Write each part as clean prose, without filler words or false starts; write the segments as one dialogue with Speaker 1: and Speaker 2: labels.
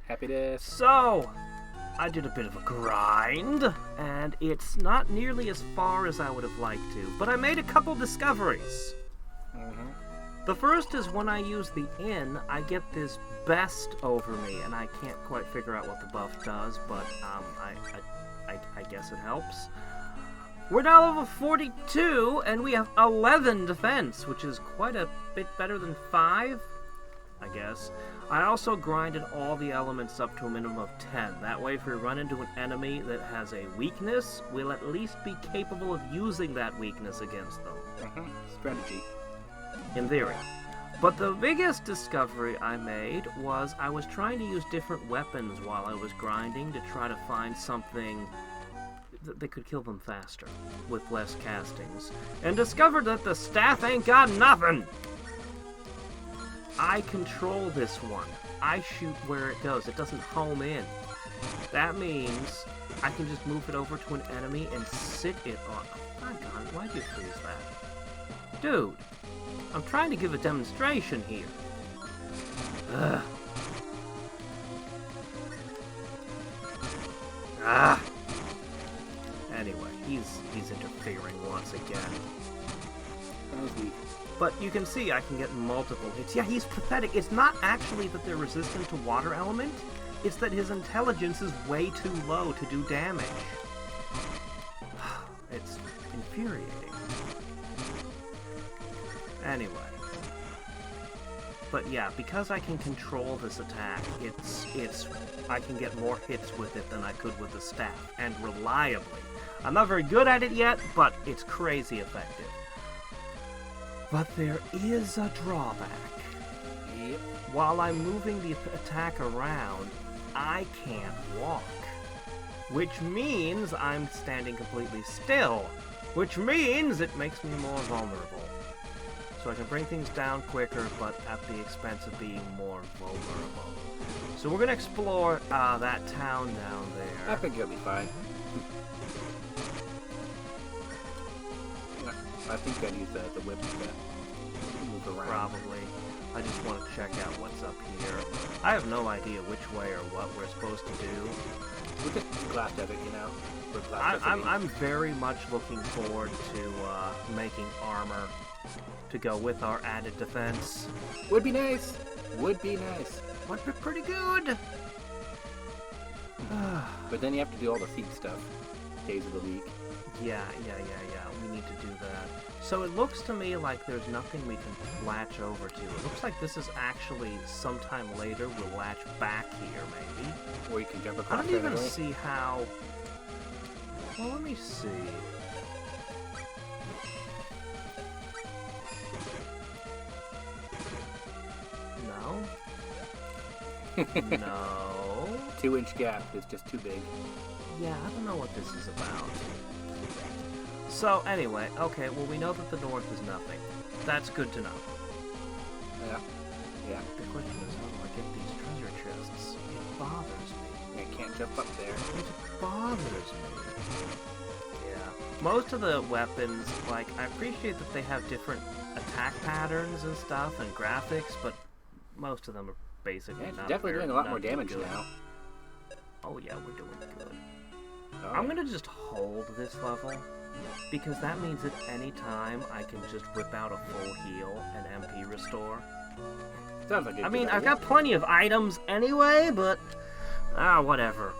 Speaker 1: Happiness.
Speaker 2: So, I did a bit of a grind, and it's not nearly as far as I would have liked to, but I made a couple discoveries.
Speaker 1: Mm-hmm.
Speaker 2: The first is when I use the inn, I get this best over me, and I can't quite figure out what the buff does, but I guess it helps. We're now level 42, and we have 11 defense, which is quite a bit better than 5, I guess. I also grinded all the elements up to a minimum of 10. That way, if we run into an enemy that has a weakness, we'll at least be capable of using that weakness against them.
Speaker 1: Mm-hmm. Strategy.
Speaker 2: In theory. But the biggest discovery I made was I was trying to use different weapons while I was grinding to try to find something that could kill them faster, with less castings, and discovered that the staff ain't got nothing! I control this one. I shoot where it goes. It doesn't home in. That means I can just move it over to an enemy and sit it on. Oh my god, why'd you freeze that? Dude, I'm trying to give a demonstration here. Ugh. Ah! Anyway, he's interfering once again.
Speaker 1: That was weak.
Speaker 2: But you can see I can get multiple hits. Yeah, he's pathetic. It's not actually that they're resistant to water element. It's that his intelligence is way too low to do damage. It's infuriating. Anyway. But yeah, because I can control this attack, I can get more hits with it than I could with the staff, and reliably. I'm not very good at it yet, but it's crazy effective. But there is a drawback.
Speaker 1: Yep.
Speaker 2: While I'm moving the attack around, I can't walk. Which means I'm standing completely still. Which means it makes me more vulnerable. So I can bring things down quicker, but at the expense of being more vulnerable. So we're going to explore that town down there.
Speaker 1: I think you'll be fine. I think I'd use the whip to move around.
Speaker 2: Probably. I just want to check out what's up here. I have no idea which way or what we're supposed to do.
Speaker 1: We're just glass desert, you know?
Speaker 2: I'm very much looking forward to making armor to go with our added defense.
Speaker 1: Would be nice. Would be nice.
Speaker 2: Would be pretty good.
Speaker 1: But then you have to do all the seed stuff. Days of the week.
Speaker 2: Yeah. We need to do that. So it looks to me like there's nothing we can latch over to. It looks like this is actually sometime later we'll latch back here, maybe.
Speaker 1: Or you can jump across.
Speaker 2: I don't even see how... Well, let me see. No. No.
Speaker 1: 2-inch gap is just too big.
Speaker 2: Yeah, I don't know what this is about. So, anyway, okay, well, we know that the north is nothing. That's good to know.
Speaker 1: Yeah.
Speaker 2: The question is, how do I get these treasure chests? It bothers me.
Speaker 1: I can't jump up there.
Speaker 2: It bothers me. Yeah. Most of the weapons, like, I appreciate that they have different attack patterns and stuff and graphics, but most of them are basically
Speaker 1: It's
Speaker 2: not
Speaker 1: definitely doing a lot more damage
Speaker 2: good.
Speaker 1: now.
Speaker 2: Oh yeah, we're doing good.
Speaker 1: Oh.
Speaker 2: I'm gonna just hold this level, because that means at any time I can just whip out a full heal and MP restore.
Speaker 1: Sounds like a
Speaker 2: I
Speaker 1: good
Speaker 2: mean,
Speaker 1: idea.
Speaker 2: I've got plenty of items anyway, but... whatever.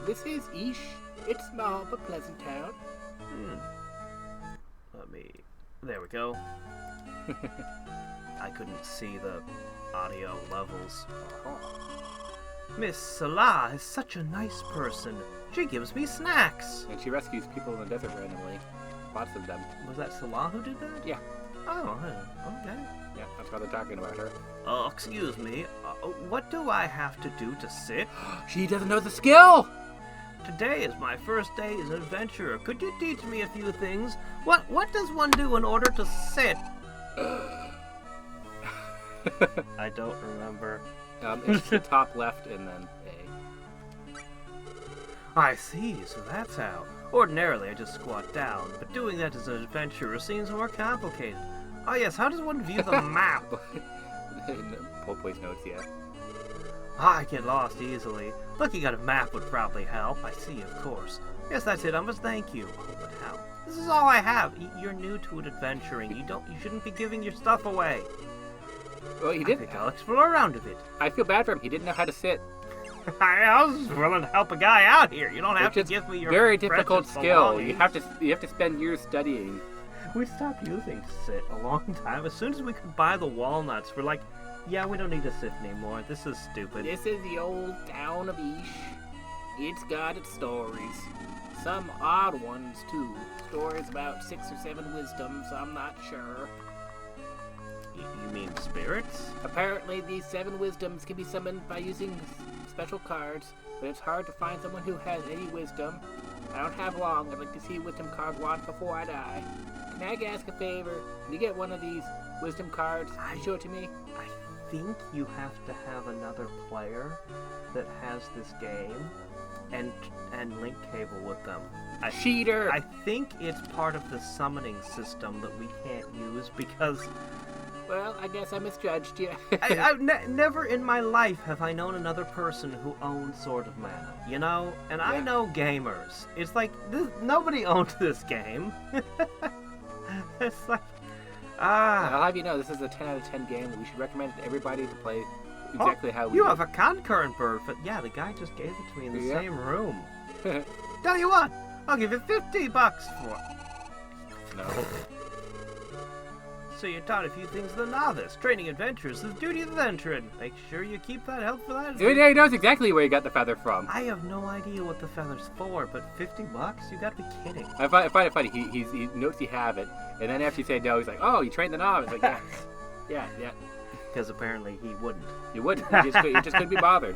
Speaker 1: This is Ish. It's small but pleasant town.
Speaker 2: Let me... There we go. I couldn't see the audio levels. Miss Salah is such a nice person. She gives me snacks.
Speaker 1: And she rescues people in the desert randomly. Lots of them.
Speaker 2: Was that Salah who did that?
Speaker 1: Yeah.
Speaker 2: Oh, okay.
Speaker 1: Yeah, that's why they're talking about her.
Speaker 2: Oh, excuse me. What do I have to do to sit?
Speaker 1: She doesn't know the skill!
Speaker 2: Today is my first day as an adventurer. Could you teach me a few things? What does one do in order to sit? I don't remember.
Speaker 1: It's the top left and then A.
Speaker 2: I see, so that's how. Ordinarily, I just squat down, but doing that as an adventurer seems more complicated. Oh yes, how does one view the map?
Speaker 1: Pope's notes, yeah.
Speaker 2: I get lost easily. Looking at a map would probably help. I see, of course. Yes, that's it. I must thank you. Oh, but how? This is all I have. You're new to adventuring. You shouldn't be giving your stuff away.
Speaker 1: Well, he
Speaker 2: I
Speaker 1: didn't.
Speaker 2: think I'll explore around a bit.
Speaker 1: I feel bad for him. He didn't know how to sit.
Speaker 2: I was willing to help a guy out here. You don't have to give me your
Speaker 1: very difficult
Speaker 2: precious
Speaker 1: skill.
Speaker 2: belongings.
Speaker 1: You have to spend years studying.
Speaker 2: We stopped using sit a long time. As soon as we could buy the walnuts, we're like, yeah, we don't need to sit anymore. This is stupid.
Speaker 1: This is the old town of Ish. It's got its stories. Some odd ones, too. Stories about 6 or 7 wisdoms, I'm not sure.
Speaker 2: You mean spirits?
Speaker 1: Apparently, these 7 wisdoms can be summoned by using special cards, but it's hard to find someone who has any wisdom. I don't have long. I'd like to see a wisdom card once before I die. Can I ask a favor? Can you get one of these wisdom cards and show it to me?
Speaker 2: I think you have to have another player that has this game and link cable with them.
Speaker 1: Cheater!
Speaker 2: I think it's part of the summoning system that we can't use because...
Speaker 1: Well, I guess I misjudged you.
Speaker 2: Never in my life have I known another person who owned Sword of Mana, you know? And
Speaker 1: Yeah.
Speaker 2: I know gamers. It's like, nobody owned this game. It's like,
Speaker 1: I'll have you know, this is a 10 out of 10 game that we should recommend to everybody to play exactly how we
Speaker 2: You
Speaker 1: did.
Speaker 2: have a concurrent bird, but yeah, the guy just gave it to me in the
Speaker 1: Yeah.
Speaker 2: same room. Tell you what, I'll give you $50 for it.
Speaker 1: No.
Speaker 2: So you're taught a few things to the novice. Training adventures is the duty of the veteran. Make sure you keep that health for that.
Speaker 1: He knows exactly where you got the feather from.
Speaker 2: I have no idea what the feather's for, but $50? You gotta be kidding.
Speaker 1: I find it funny. He notes you have it, and then after you say no, he's like, "Oh, you trained the novice." Like, yeah.
Speaker 2: Because apparently he wouldn't.
Speaker 1: You wouldn't. You just couldn't be bothered.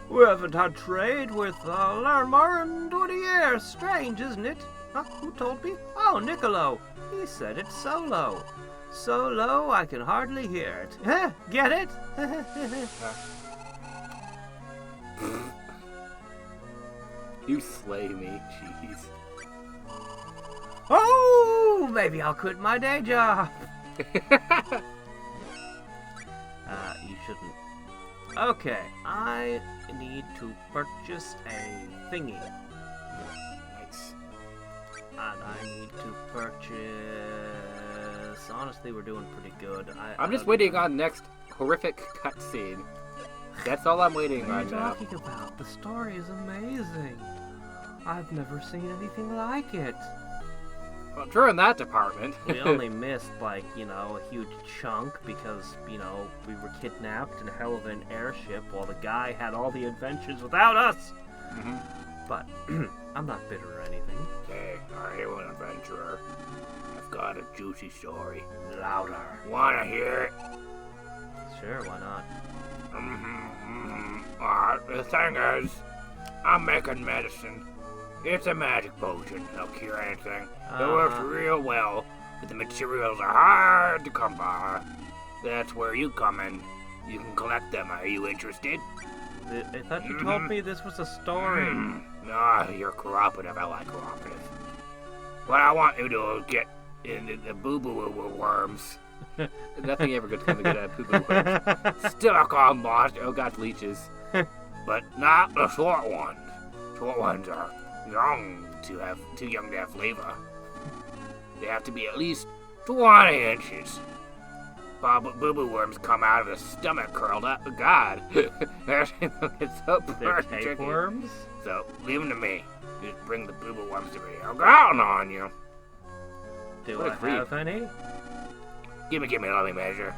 Speaker 2: We haven't had trade with Lermar in 20 years. Strange, isn't it? Huh? Who told me? Oh, Niccolo. He said it's so low. So low I can hardly hear it. Huh? Get it?
Speaker 1: You slay me, jeez.
Speaker 2: Oh, maybe I'll quit my day job. You shouldn't. Okay, I need to purchase a thingy.
Speaker 1: Nice.
Speaker 2: And I need to purchase... Honestly, we're doing pretty good.
Speaker 1: I'm just waiting on next horrific cutscene. That's all I'm waiting
Speaker 2: What are
Speaker 1: on
Speaker 2: you
Speaker 1: now.
Speaker 2: talking about? The story is amazing. I've never seen anything like it.
Speaker 1: Well, true in that department.
Speaker 2: We only missed, like, you know, a huge chunk because, you know, we were kidnapped in a hell of an airship while the guy had all the adventures without us.
Speaker 1: Mm-hmm.
Speaker 2: But I'm not bitter or anything.
Speaker 1: Hey, I am an adventurer. I've got a juicy story.
Speaker 2: Louder.
Speaker 1: Wanna hear it?
Speaker 2: Sure, why not?
Speaker 1: The thing is, I'm making medicine. It's a magic potion. It'll cure anything. It works real well, but the materials are hard to come by. That's where you come in. You can collect them. Are you interested?
Speaker 2: I thought you told me this was a story.
Speaker 1: Nah, you're cooperative. I like cooperative. What I want you to get into the boo-boo worms. Nothing ever good's gonna get out of boo-boo worms. Stuck on monster. Oh, got leeches. But not the short ones. Short ones are too young to have flavor. They have to be at least 20 inches. Boo-boo worms come out of the stomach curled up. God, it's so
Speaker 2: They're
Speaker 1: tricky.
Speaker 2: tapeworms?
Speaker 1: So leave them to me. Just bring the boo-boo worms to me. I'll go out on you.
Speaker 2: Do
Speaker 1: What a
Speaker 2: I
Speaker 1: creep.
Speaker 2: have any?
Speaker 1: Give me, let me measure.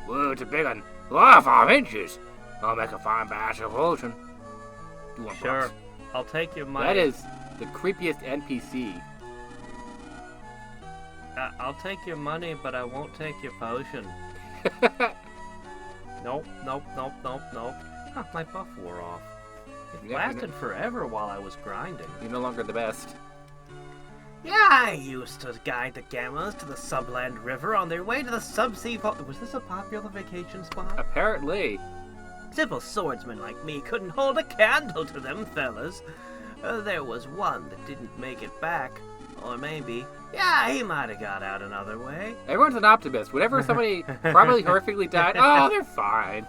Speaker 1: Whoa, it's a big one. Oh, 5 inches. I'll make a fine batch of potion. $2
Speaker 2: Sure.
Speaker 1: bucks.
Speaker 2: I'll take your money.
Speaker 1: That is the creepiest NPC.
Speaker 2: I'll take your money, but I won't take your potion. Nope. Huh, my buff wore off. It
Speaker 1: Yeah,
Speaker 2: lasted forever while I was grinding.
Speaker 1: You're no longer the best.
Speaker 2: Yeah, I used to guide the gammas to the Subland River on their way to the subsea vault. Was this a popular vacation spot?
Speaker 1: Apparently.
Speaker 2: Simple swordsmen like me couldn't hold a candle to them fellas. There was one that didn't make it back. Or maybe, yeah, he might have got out another way.
Speaker 1: Everyone's an optimist. Whenever somebody probably horrifically died, oh, they're fine.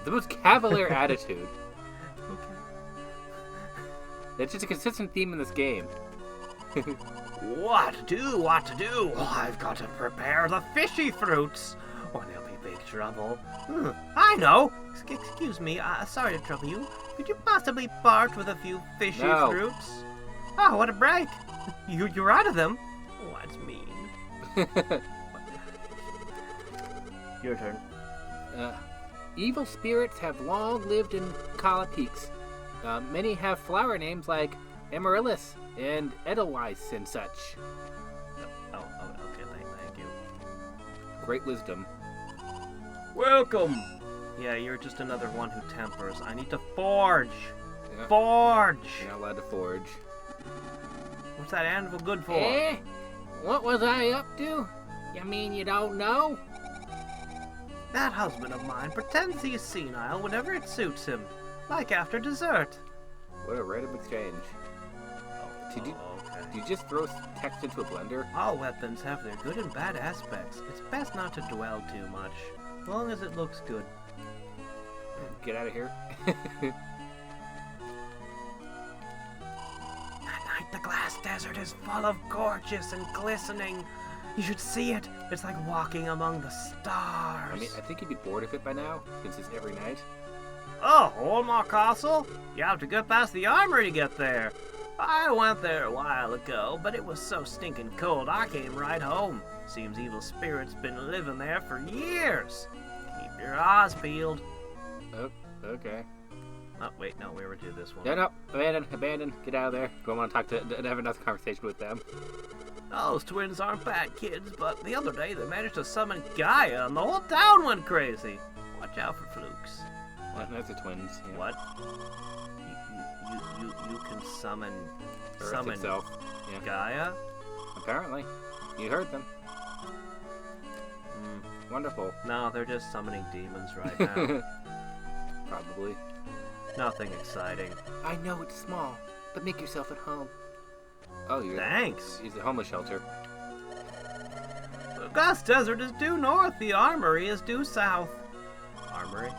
Speaker 1: The most cavalier attitude.
Speaker 2: Okay.
Speaker 1: It's just a consistent theme in this game.
Speaker 2: What to do? What to do? Oh, I've got to prepare the fishy fruits, or there'll be big trouble. I know. Excuse me. Sorry to trouble you. Could you possibly part with a few fishy fruits? Oh, what a break! You're out of them. Oh, that's mean. Your turn.
Speaker 1: Evil spirits have long lived in Kala Peaks. Many have flower names like Amaryllis and Edelweiss and such.
Speaker 2: Oh, okay, thank you.
Speaker 1: Great wisdom.
Speaker 2: Welcome! Yeah, you're just another one who tempers. I need to forge!
Speaker 1: Yeah.
Speaker 2: Forge!
Speaker 1: You're not allowed to forge.
Speaker 2: What's that anvil good for?
Speaker 1: Eh? What was I up to? You mean you don't know?
Speaker 2: That husband of mine pretends he's senile whenever it suits him. Like after dessert.
Speaker 1: What a random exchange. Did you just throw text into a blender?
Speaker 2: All weapons have their good and bad aspects. It's best not to dwell too much, as long as it looks good.
Speaker 1: Get out of here.
Speaker 2: At night, the glass desert is full of gorgeous and glistening. You should see it. It's like walking among the stars.
Speaker 1: I mean, I think you'd be bored of it by now, since it's every night.
Speaker 2: Oh, Olmar Castle? You have to get past the armory to get there. I went there a while ago, but it was so stinking cold I came right home. Seems evil spirits been living there for years. Keep your eyes peeled.
Speaker 1: Oh, okay.
Speaker 2: Oh, wait, no, we were to this one.
Speaker 1: No, abandon, get out of there. Don't want to talk to have another conversation with them.
Speaker 2: Those twins aren't bad kids, but the other day they managed to summon Gaia and the whole town went crazy. Watch out for flukes.
Speaker 1: What? That's the twins. Yeah.
Speaker 2: What? You can summon
Speaker 1: Earth itself. Yeah.
Speaker 2: Gaia?
Speaker 1: Apparently. You heard them. Wonderful.
Speaker 2: No, they're just summoning demons right now.
Speaker 1: Probably.
Speaker 2: Nothing exciting.
Speaker 1: I know it's small, but make yourself at home. Oh, you're...
Speaker 2: Thanks.
Speaker 1: It's a homeless shelter.
Speaker 2: The Glass Desert is due north. The armory is due south. Armory?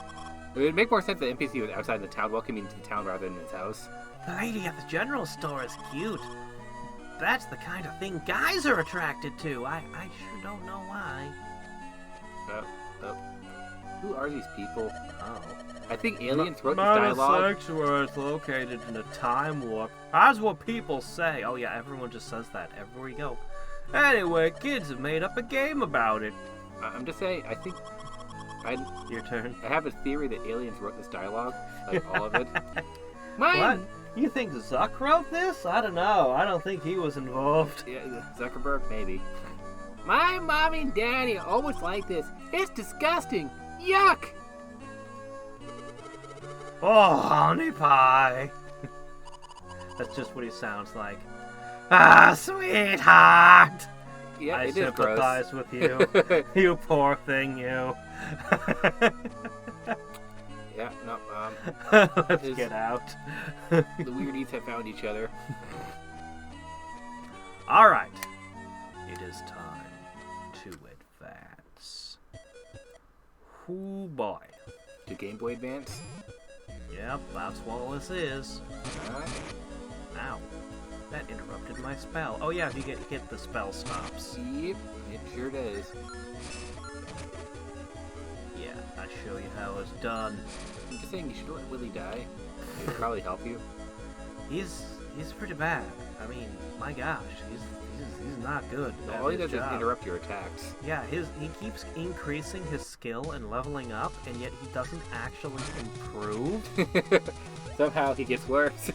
Speaker 1: It would make more sense that NPC was outside the town, welcoming to the town rather than its house.
Speaker 2: The lady at the general store is cute. That's the kind of thing guys are attracted to. I sure don't know why.
Speaker 1: Oh. Who are these people?
Speaker 2: Oh.
Speaker 1: I think aliens wrote this dialogue.
Speaker 2: Sanctuary is located in a time warp. That's what people say. Oh yeah, everyone just says that everywhere we go. Anyway, kids have made up a game about it.
Speaker 1: I'm just saying, I think...
Speaker 2: Your turn.
Speaker 1: I have a theory that aliens wrote this dialogue. Like, all of it.
Speaker 2: What? You think Zuck wrote this? I don't know. I don't think he was involved.
Speaker 1: Yeah, Zuckerberg, maybe. My mommy and daddy are always like this. It's disgusting. Yuck!
Speaker 2: Oh, honey pie. That's just what he sounds like. Ah, sweetheart.
Speaker 1: Yeah,
Speaker 2: I
Speaker 1: it is gross.
Speaker 2: sympathize with you. You poor thing, you.
Speaker 1: Yeah, no,
Speaker 2: Let's get out.
Speaker 1: the weirdies have found each other.
Speaker 2: Alright. It is time to advance. Hoo boy.
Speaker 1: To Game Boy Advance?
Speaker 2: Yep, that's what this is.
Speaker 1: Alright.
Speaker 2: Ow. That interrupted my spell. Oh yeah, if you get hit, the spell stops.
Speaker 1: Yep, it sure does.
Speaker 2: Yeah, I'll show you how it's done.
Speaker 1: I'm just saying, you should let Willie die. It would probably help you.
Speaker 2: He's pretty bad. I mean, my gosh, he's not good. at
Speaker 1: All he
Speaker 2: his
Speaker 1: does is
Speaker 2: job.
Speaker 1: interrupt your attacks.
Speaker 2: Yeah, he keeps increasing his skill and leveling up, and yet he doesn't actually improve.
Speaker 1: Somehow he gets worse.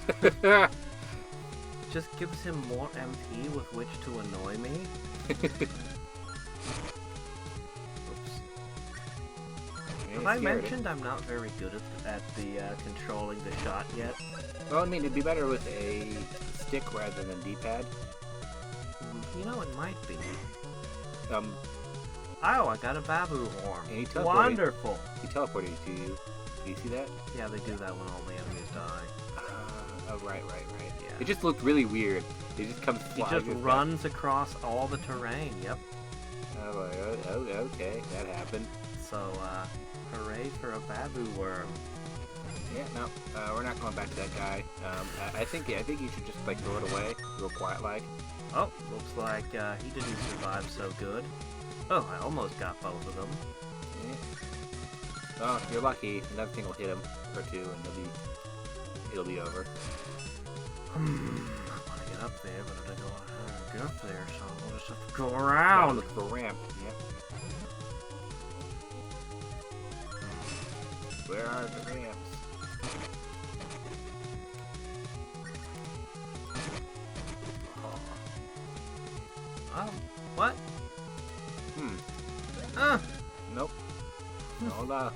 Speaker 2: Just gives him more MP with which to annoy me. Oops. Have I mentioned I'm not very good at the controlling the shot yet?
Speaker 1: Well, I mean, it'd be better with a stick rather than D-pad.
Speaker 2: You know, it might be.
Speaker 1: Oh,
Speaker 2: I got a babu horn.
Speaker 1: And he teleported.
Speaker 2: Wonderful.
Speaker 1: He teleported to you. Do you see that?
Speaker 2: Yeah, they do that when all the enemies die.
Speaker 1: Oh, right.
Speaker 2: Yeah.
Speaker 1: It just looked really weird. It just comes
Speaker 2: He
Speaker 1: flying.
Speaker 2: just runs across all the terrain. Yep.
Speaker 1: Oh, okay, that happened.
Speaker 2: so, hooray for a babu worm.
Speaker 1: Yeah, no, we're not going back to that guy. I think you should just, like, throw it away, real quiet, like.
Speaker 2: Oh, looks like, he didn't survive so good. Oh, I almost got both of them.
Speaker 1: Yeah. Oh, you're lucky. Another thing will hit him, or two, and it'll be over.
Speaker 2: I want to get up there, but I don't know how to get up there, so I'll just have to go around.
Speaker 1: Look for a ramp, yeah. Where are the ramps?
Speaker 2: Oh, what?
Speaker 1: Nope. No luck.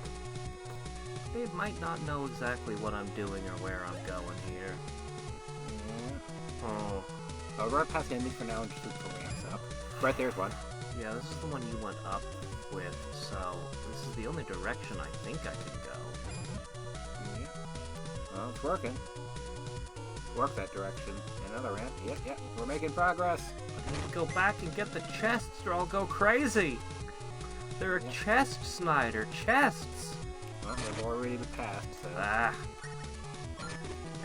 Speaker 2: They might not know exactly what I'm doing or where I'm going here.
Speaker 1: Yeah.
Speaker 2: Oh.
Speaker 1: I'll run past the enemies for now and just look for ramps up. Right there's one.
Speaker 2: Yeah, this is the one you went up with, so this is the only direction I think I can go.
Speaker 1: Yeah. Well, it's working. Work that direction. Another ramp. Yep. We're making progress.
Speaker 2: I need to go back and get the chests or I'll go crazy. There are chests, Snyder. Chests.
Speaker 1: Well, they've already passed, so...
Speaker 2: Ah. There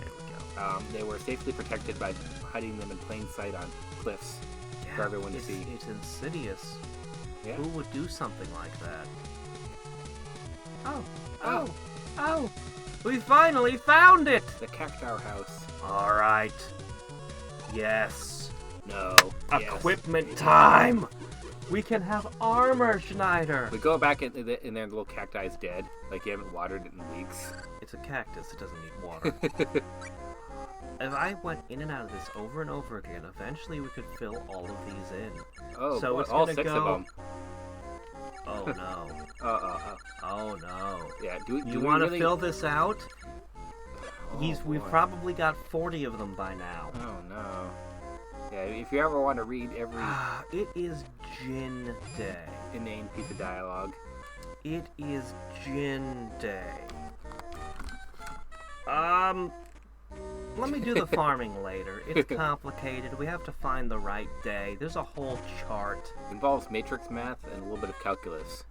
Speaker 2: we go.
Speaker 1: They were safely protected by hiding them in plain sight on cliffs for everyone to see.
Speaker 2: It's insidious.
Speaker 1: Yeah.
Speaker 2: Who would do something like that? Oh! We finally found it!
Speaker 1: The Cactar House.
Speaker 2: Alright. Yes.
Speaker 1: No.
Speaker 2: Equipment time! We can have armor, Schneider!
Speaker 1: We go back in there and the little cacti's dead. Like you haven't watered it in weeks.
Speaker 2: It's a cactus, it doesn't need water. If I went in and out of this over and over again, eventually we could fill all of these in.
Speaker 1: Oh,
Speaker 2: so
Speaker 1: boy,
Speaker 2: it's
Speaker 1: all
Speaker 2: gonna
Speaker 1: 6
Speaker 2: go...
Speaker 1: of them.
Speaker 2: Oh no. Oh no.
Speaker 1: Yeah, do
Speaker 2: you
Speaker 1: we
Speaker 2: want to
Speaker 1: really...
Speaker 2: fill this out?
Speaker 1: Oh,
Speaker 2: We've probably got 40 of them by now.
Speaker 1: Oh no. Yeah, if you ever want to read every
Speaker 2: it is Gin Day.
Speaker 1: inane piece of dialogue.
Speaker 2: It is Gin Day. Let me do the farming later. It's complicated. We have to find the right day. There's a whole chart.
Speaker 1: It involves matrix math and a little bit of calculus.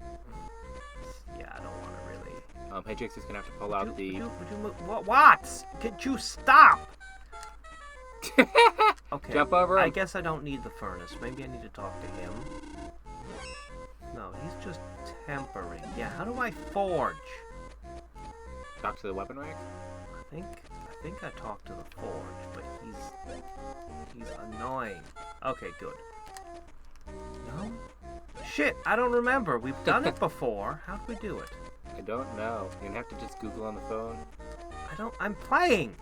Speaker 2: Yeah, I don't want to really.
Speaker 1: Hadriex is gonna have to pull out the.
Speaker 2: What? Could you stop? Okay.
Speaker 1: Jump over him.
Speaker 2: I guess I don't need the furnace. Maybe I need to talk to him. No, he's just tempering. Yeah, how do I forge?
Speaker 1: Talk to the weapon rack.
Speaker 2: I think I talked to the forge, but he's annoying. Okay, good. No? Shit, I don't remember. We've done it before. How do we do it?
Speaker 1: I don't know. You're gonna have to just Google on the phone.
Speaker 2: I'm playing!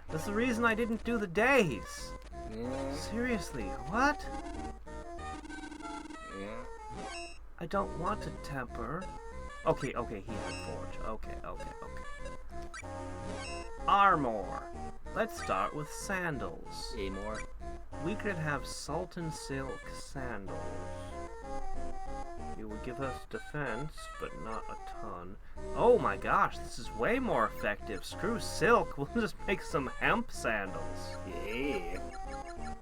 Speaker 2: That's the reason I didn't do the days.
Speaker 1: Yeah.
Speaker 2: Seriously, what?
Speaker 1: Yeah.
Speaker 2: I don't want to temper. Okay, he had forge. Okay. Armor. Let's start with sandals.
Speaker 1: More.
Speaker 2: We could have Sultan Silk sandals. It would give us defense, but not a ton. Oh my gosh, this is way more effective. Screw silk, we'll just make some hemp sandals.
Speaker 1: Yeah.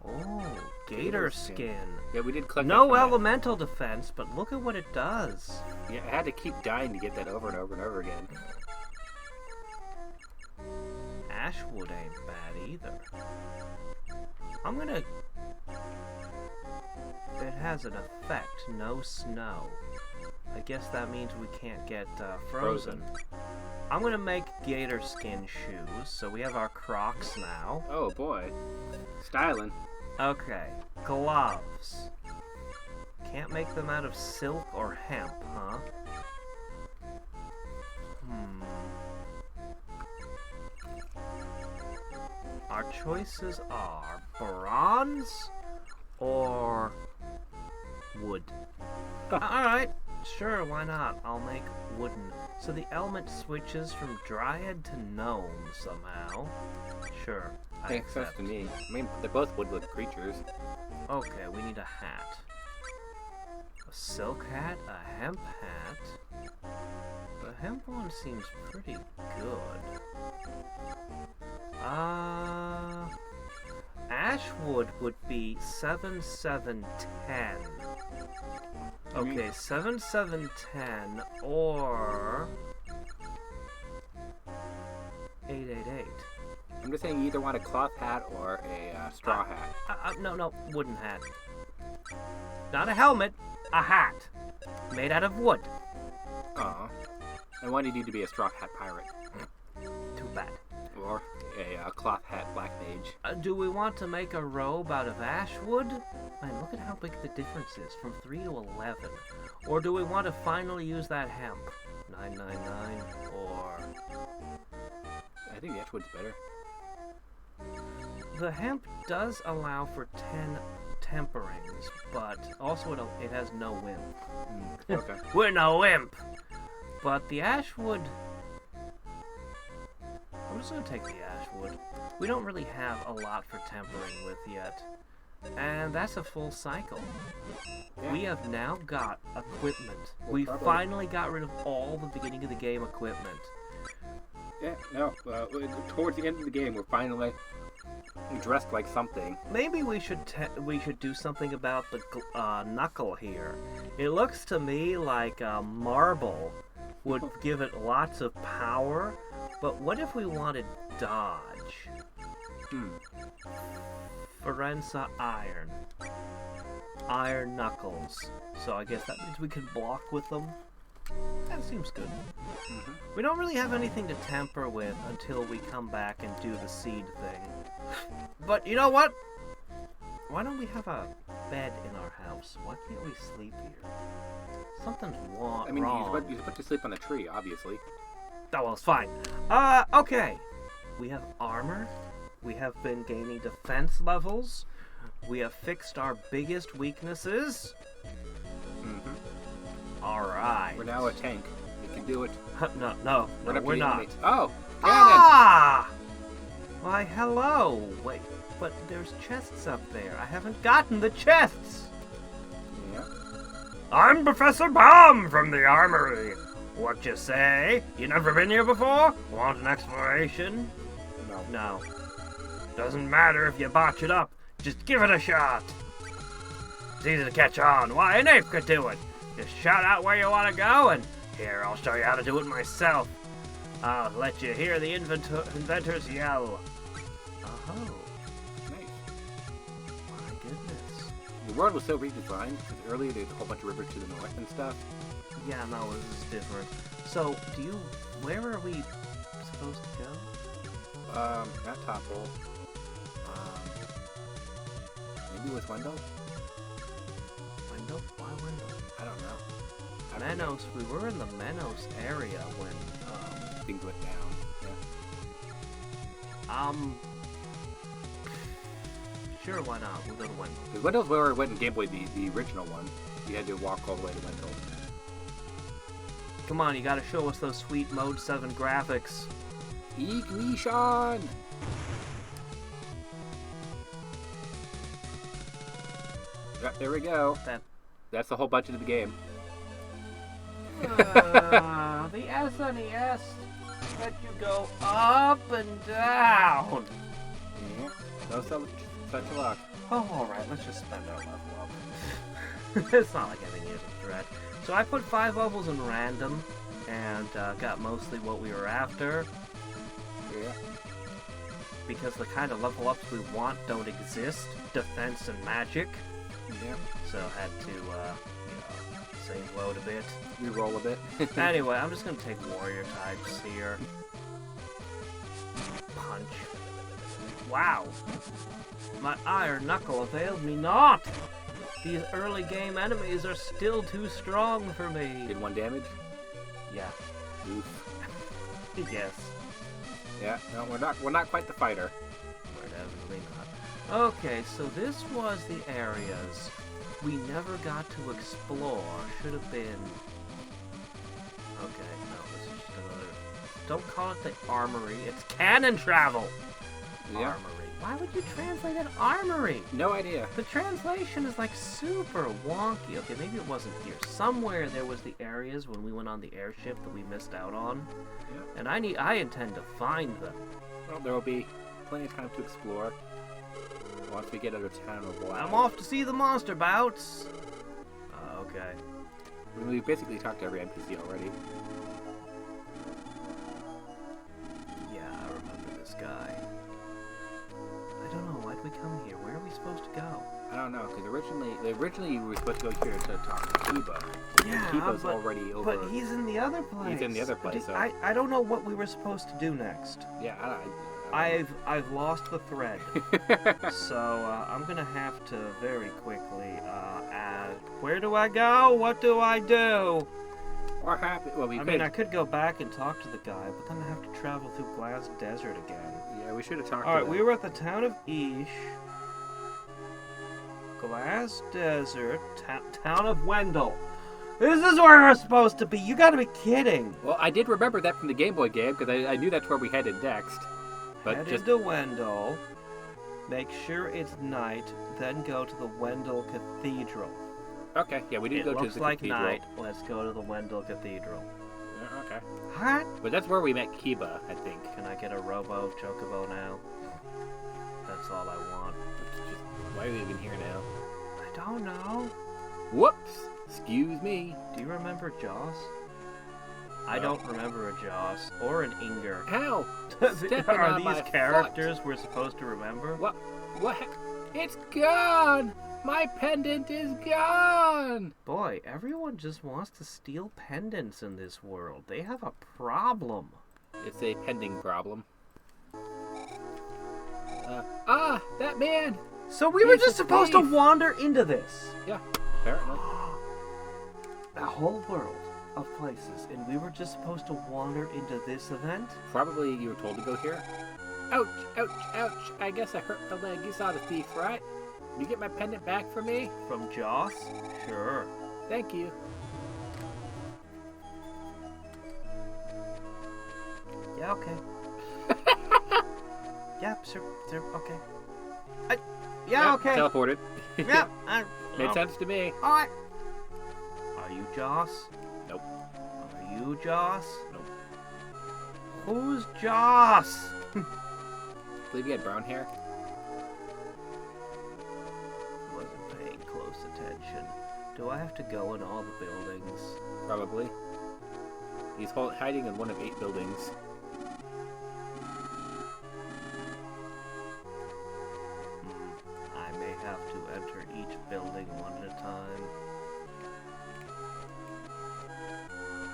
Speaker 2: Oh, gator skin.
Speaker 1: Yeah, we did collect
Speaker 2: No elemental defense, but look at what it does.
Speaker 1: Yeah, I had to keep dying to get that over and over and over again.
Speaker 2: Ashwood ain't bad either. I'm gonna... It has an effect, no snow. I guess that means we can't get frozen. I'm gonna make gator skin shoes, so we have our Crocs now.
Speaker 1: Oh boy. Styling.
Speaker 2: Okay, gloves. Can't make them out of silk or hemp, huh? Our choices are bronze or wood. Alright, sure, why not? I'll make wooden. So the element switches from dryad to gnome somehow. Sure, I
Speaker 1: Makes sense
Speaker 2: accept.
Speaker 1: to me. I mean, they're both woodland creatures.
Speaker 2: Okay, we need a hat. A silk hat, a hemp hat. The hemp one seems pretty good. Ashwood would be 7, 7, 10. Okay, 7, 7, 10, or 8, 8, 8.
Speaker 1: I'm just saying you either want a cloth hat or a straw hat.
Speaker 2: No, wooden hat. Not a helmet, a hat. Made out of wood.
Speaker 1: Aw. I wanted you to be a straw hat pirate.
Speaker 2: Too bad.
Speaker 1: Or a cloth hat black mage.
Speaker 2: Do we want to make a robe out of ash wood? Man, look at how big the difference is, from 3 to 11. Or do we want to finally use that hemp? 999, or...
Speaker 1: I think the ash wood's better.
Speaker 2: The hemp does allow for 10 temperings, but also it has no wimp.
Speaker 1: Okay.
Speaker 2: We're no wimp! But the ash wood... I'm just gonna take the ash wood. We don't really have a lot for tempering with yet. And that's a full cycle.
Speaker 1: Yeah.
Speaker 2: We have now got equipment.
Speaker 1: Well,
Speaker 2: We
Speaker 1: probably.
Speaker 2: finally got rid of all the beginning of the game equipment.
Speaker 1: Yeah, no. Towards the end of the game, we're finally dressed like something.
Speaker 2: Maybe we should do something about the knuckle here. It looks to me like a marble would give it lots of power, but what if we wanted dodge? Forenza iron. Iron knuckles. So I guess that means we can block with them. That seems good. We don't really have anything to temper with until we come back and do the seed thing. But you know what? Why don't we have a bed in our house? Why can't we sleep here? Something's wrong.
Speaker 1: You're supposed to sleep on the tree, obviously.
Speaker 2: Oh, well, it's fine. Okay. We have armor. We have been gaining defense levels. We have fixed our biggest weaknesses. Alright.
Speaker 1: We're now a tank. We can do it.
Speaker 2: No, we're not.
Speaker 1: Oh! Cannon!
Speaker 2: Ah! Why, hello. Wait, but there's chests up there. I haven't gotten the chests.
Speaker 1: Yeah.
Speaker 2: I'm Professor Baum from the Armory. What you say? You never been here before? Want an exploration?
Speaker 1: No.
Speaker 2: No. Doesn't matter if you botch it up. Just give it a shot. It's easy to catch on. Why, an ape could do it. Just shout out where you want to go, and here, I'll show you how to do it myself. I'll let you hear the inventors yell. Oh.
Speaker 1: Nice.
Speaker 2: My goodness.
Speaker 1: The world was so redesigned, because earlier there's a whole bunch of rivers to the north and stuff.
Speaker 2: Yeah, no, this is different. So, where are we supposed to go?
Speaker 1: Not Topple. Maybe with Wendell?
Speaker 2: Wendell? Why Wendell?
Speaker 1: I don't know.
Speaker 2: Menos, we were in the Menos area when,
Speaker 1: things went down. Yeah.
Speaker 2: Sure, why not? We'll go to Wendell.
Speaker 1: Because Wendell's where I went in Game Boy, the original one. You had to walk all the way to Wendell.
Speaker 2: Come on, you gotta show us those sweet Mode 7 graphics.
Speaker 1: Ignition! Yep, there we go. That's the whole budget of the game.
Speaker 2: The SNES let you go up and down.
Speaker 1: Yeah, no such luck.
Speaker 2: Oh, alright, let's just spend our level up. It's not like having used a threat. So I put 5 levels in random, and got mostly what we were after.
Speaker 1: Yeah.
Speaker 2: Because the kind of level ups we want don't exist. Defense and magic.
Speaker 1: Yeah.
Speaker 2: So I had to, save load a bit.
Speaker 1: Reroll a bit.
Speaker 2: Anyway, I'm just gonna take warrior types here. Punch. Wow. My iron knuckle availed me not! These early game enemies are still too strong for me.
Speaker 1: Did 1 damage?
Speaker 2: Yeah.
Speaker 1: Oof.
Speaker 2: Yes.
Speaker 1: Yeah, no, we're not quite the fighter.
Speaker 2: We're definitely not. Okay, so this was the areas we never got to explore. Should have been... Okay, no, this is just another... Don't call it the armory, it's cannon travel!
Speaker 1: Yeah.
Speaker 2: Armory. Why would you translate it armory?
Speaker 1: No idea.
Speaker 2: The translation is like super wonky. Okay, maybe it wasn't here. Somewhere there was the areas when we went on the airship that we missed out on.
Speaker 1: Yeah.
Speaker 2: And I intend to find them.
Speaker 1: Well, there will be plenty of time to explore once we get out of town of Wild.
Speaker 2: I'm off to see the monster bouts. Okay.
Speaker 1: We basically talked to every NPC already.
Speaker 2: Yeah, I remember this guy. I don't know, why'd we come here? Where are we supposed to go?
Speaker 1: I don't know, because originally you were supposed to go here to talk to Kiba.
Speaker 2: Yeah,
Speaker 1: Kiba's already over.
Speaker 2: But he's in the other place.
Speaker 1: He's in the other place, so...
Speaker 2: I don't know what we were supposed to do next.
Speaker 1: Yeah,
Speaker 2: I've lost the thread. So I'm gonna have to very quickly add. Where do I go? What do I do?
Speaker 1: What happened? Well,
Speaker 2: I could go back and talk to the guy, but then I have to travel through Glass Desert again.
Speaker 1: Yeah, we should have talked.
Speaker 2: All right, we were at the town of Ish. Glass Desert, town of Wendell. This is where we're supposed to be. You gotta be kidding.
Speaker 1: Well, I did remember that from the Game Boy game because I knew that's where we headed next. But
Speaker 2: Headed to Wendell. Make sure it's night. Then go to the Wendell Cathedral.
Speaker 1: Okay, yeah, we didn't go to the
Speaker 2: Looks like
Speaker 1: cathedral.
Speaker 2: night. Let's go to the Wendell Cathedral.
Speaker 1: Okay.
Speaker 2: What?
Speaker 1: But that's where we met Kiba, I think.
Speaker 2: Can I get a Robo Chocobo now? That's all I want.
Speaker 1: Why are we even here now?
Speaker 2: I don't know.
Speaker 1: Whoops! Excuse me.
Speaker 2: Do you remember Joss? I don't remember a Joss or an Inger.
Speaker 1: How?
Speaker 2: Are these characters we're supposed to remember?
Speaker 1: What? It's gone! My pendant is gone!
Speaker 2: Boy, everyone just wants to steal pendants in this world. They have a problem.
Speaker 1: It's a pending problem. That man!
Speaker 2: So we were just supposed to wander into this.
Speaker 1: Yeah, apparently.
Speaker 2: A whole world of places, and we were just supposed to wander into this event?
Speaker 1: Probably you were told to go here. Ouch, ouch, ouch. I guess I hurt the leg. You saw the thief, right? Can you get my pendant back for me?
Speaker 2: From Joss? Sure.
Speaker 1: Thank you.
Speaker 2: Yeah, okay. Yeah, sure, okay.
Speaker 1: Yep,
Speaker 2: okay.
Speaker 1: Teleported.
Speaker 2: Yeah,
Speaker 1: Made sense to me.
Speaker 2: Alright. Are you Joss?
Speaker 1: Nope.
Speaker 2: Are you Joss?
Speaker 1: Nope.
Speaker 2: Who's Joss?
Speaker 1: I believe he had brown hair.
Speaker 2: Wasn't paying close attention. Do I have to go in all the buildings?
Speaker 1: Probably. He's hiding in one of 8 buildings.
Speaker 2: I may have to enter each building one at a time.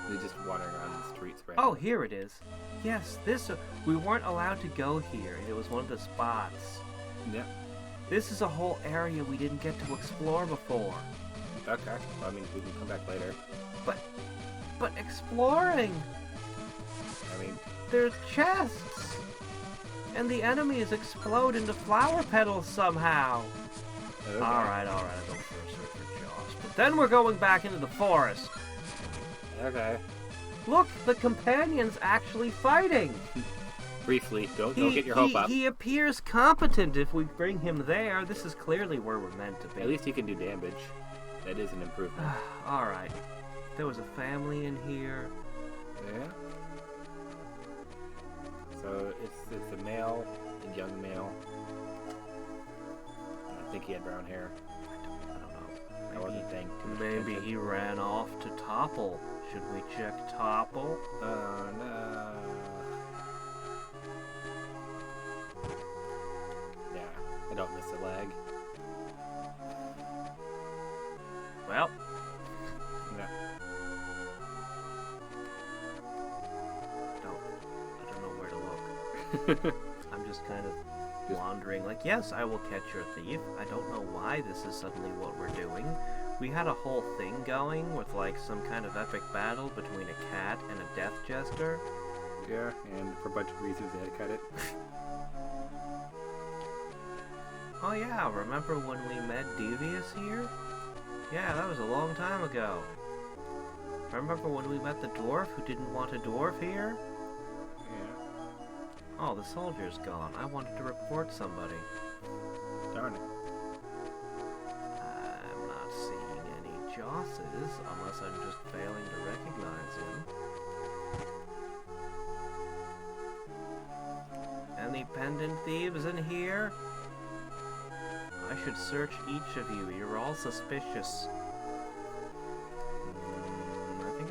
Speaker 1: He's just wandering around the streets right
Speaker 2: Oh, here it is. Yes, this. We weren't allowed to go here. It was one of the spots.
Speaker 1: Yep.
Speaker 2: This is a whole area we didn't get to explore before.
Speaker 1: Okay. Well, I mean, we can come back later.
Speaker 2: But exploring!
Speaker 1: I mean...
Speaker 2: There's chests! And the enemies explode into flower petals somehow.
Speaker 1: Okay.
Speaker 2: Alright, I'll go first for Joss. But then we're going back into the forest.
Speaker 1: Okay.
Speaker 2: Look, the companion's actually fighting.
Speaker 1: Briefly, don't get your hope up.
Speaker 2: He appears competent if we bring him there. This is clearly where we're meant to be.
Speaker 1: At least he can do damage. That is an improvement.
Speaker 2: Alright. There was a family in here.
Speaker 1: Yeah. So it's a male and young male. I think he had brown hair.
Speaker 2: I don't know.
Speaker 1: I wasn't paying too much
Speaker 2: Maybe
Speaker 1: attention.
Speaker 2: he ran off to Topple. Should we check Topple?
Speaker 1: Oh no. Yeah, I don't miss a leg.
Speaker 2: Well,
Speaker 1: No.
Speaker 2: I don't know where to look. I'm just kind of wandering. Like, yes, I will catch your thief. I don't know why this is suddenly what we're doing. We had a whole thing going with like some kind of epic battle between a cat and a death jester.
Speaker 1: Yeah, and for a bunch of reasons they had to cut it.
Speaker 2: Oh yeah, remember when we met Devious here? Yeah, that was a long time ago. Remember when we met the dwarf who didn't want a dwarf here?
Speaker 1: Yeah.
Speaker 2: Oh, the soldier's gone. I wanted to report somebody.
Speaker 1: Darn it.
Speaker 2: I'm not seeing any Josses, unless I'm just failing to recognize him. Any pendant thieves in here? I should search each of you. You're all suspicious.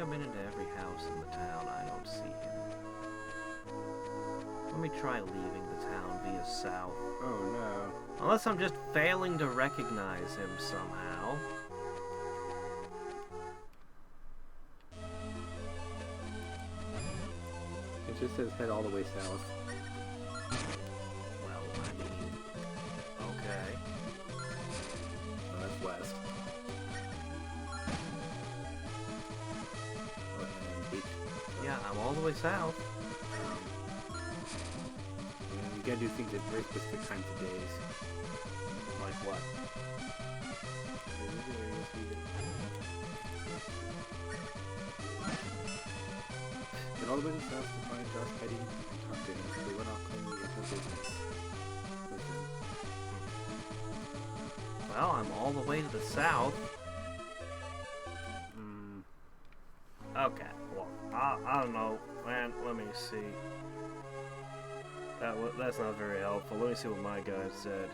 Speaker 2: I've been into every house in the town. I don't see him. Let me try leaving the town via south.
Speaker 1: Oh no.
Speaker 2: Unless I'm just failing to recognize him somehow.
Speaker 1: It just says head all the way south.
Speaker 2: Well, I mean, okay.
Speaker 1: Oh, that's west. Oh, and beach.
Speaker 2: Yeah, I'm all the way south.
Speaker 1: You gotta do things at very specific times of days.
Speaker 2: Like what?
Speaker 1: Get all the way to the south to find Josh Petty and talk to him. They went off claiming he has no business. Listen.
Speaker 2: Well, I'm all the way to the south. Okay, well, I don't know, man, let me see. That's not very helpful. Let me see what my guy said.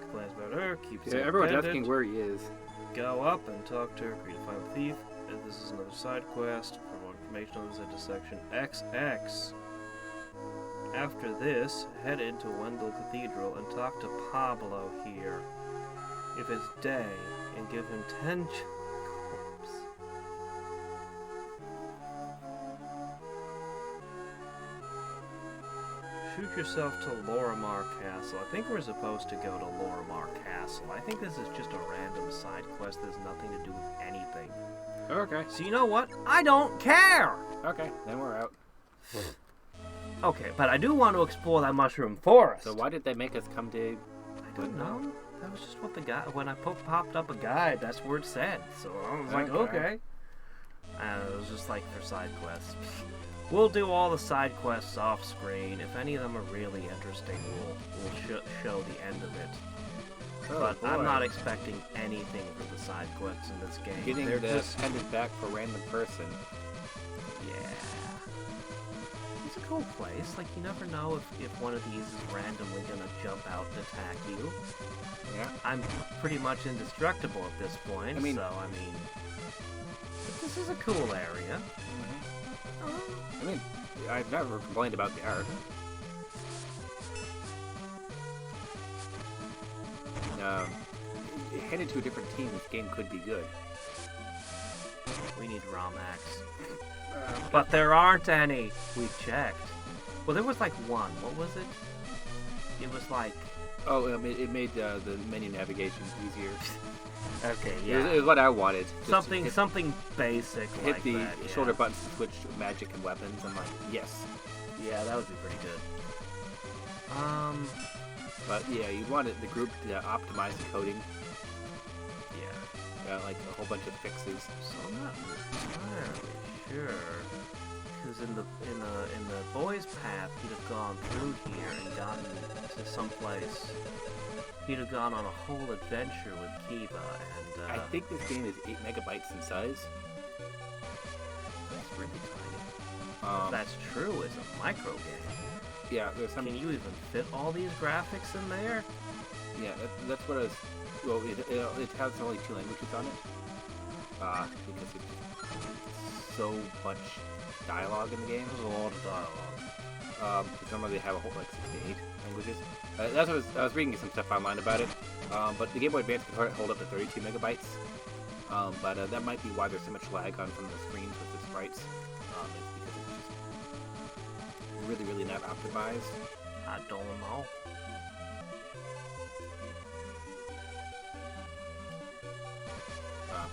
Speaker 2: Complains about her, keeps it
Speaker 1: everyone's
Speaker 2: pendant.
Speaker 1: asking where he is.
Speaker 2: Go up and talk to her, agree to find the thief. This is another side quest. For more information on this, head to section XX. After this, head into Wendell Cathedral and talk to Pablo here. If it's day, and give him 10 corpse. Shoot yourself to Lorimar Castle. I think we're supposed to go to Lorimar Castle. I think this is just a random side quest that has nothing to do with anything.
Speaker 1: Okay.
Speaker 2: So you know what? I don't care!
Speaker 1: Okay, then we're out.
Speaker 2: Okay, but I do want to explore that mushroom forest.
Speaker 1: So why did they make us come to...
Speaker 2: I don't know. That was just what the guy... When I popped up a guide, that's where it said. So I was like, okay. And it was just like for side quests. We'll do all the side quests off screen. If any of them are really interesting, we'll show the end of it.
Speaker 1: Oh,
Speaker 2: but
Speaker 1: boy.
Speaker 2: I'm not expecting anything for the side quests in this game.
Speaker 1: Getting
Speaker 2: They're
Speaker 1: the
Speaker 2: just...
Speaker 1: pendant back for a random person.
Speaker 2: Yeah. It's a cool place. Like, you never know if one of these is randomly gonna jump out and attack you.
Speaker 1: Yeah.
Speaker 2: I'm pretty much indestructible at this point,
Speaker 1: I mean,
Speaker 2: this is a cool area.
Speaker 1: I mean, I've never complained about the art. Headed to a different team, this game could be good.
Speaker 2: We need ROM-hacks. But there aren't any! We checked. Well, there was like one. What was it? It was like...
Speaker 1: Oh, it made the menu navigation easier.
Speaker 2: Okay, yeah.
Speaker 1: It was what I wanted. Just
Speaker 2: Something basic
Speaker 1: hit
Speaker 2: like
Speaker 1: the
Speaker 2: that, yeah.
Speaker 1: shoulder buttons to switch magic and weapons. I'm like, yes.
Speaker 2: Yeah, that would be pretty good.
Speaker 1: But yeah, you wanted the group to optimize the coding.
Speaker 2: Yeah.
Speaker 1: Like a whole bunch of fixes.
Speaker 2: So I'm not entirely sure. Because in the boys' path, he'd have gone through here and gotten to some place. He'd have gone on a whole adventure with Kiva, and
Speaker 1: I think this game is 8 megabytes in size.
Speaker 2: that's really tiny. If
Speaker 1: Um,
Speaker 2: that's true, it's a micro game.
Speaker 1: yeah, there's some.
Speaker 2: Can you even fit all these graphics in there?
Speaker 1: Yeah, that's what I was. Well, it has only 2 languages on it. Because it's so much dialogue in the game.
Speaker 2: There's a lot of dialogue.
Speaker 1: Because normally they have a whole like 6 to 8 languages. That's what I was reading some stuff online about it. But the Game Boy Advance could hold up to 32 megabytes. But that might be why there's so much lag on some of the screens with the sprites. It's because it's just really not optimized.
Speaker 2: I don't know.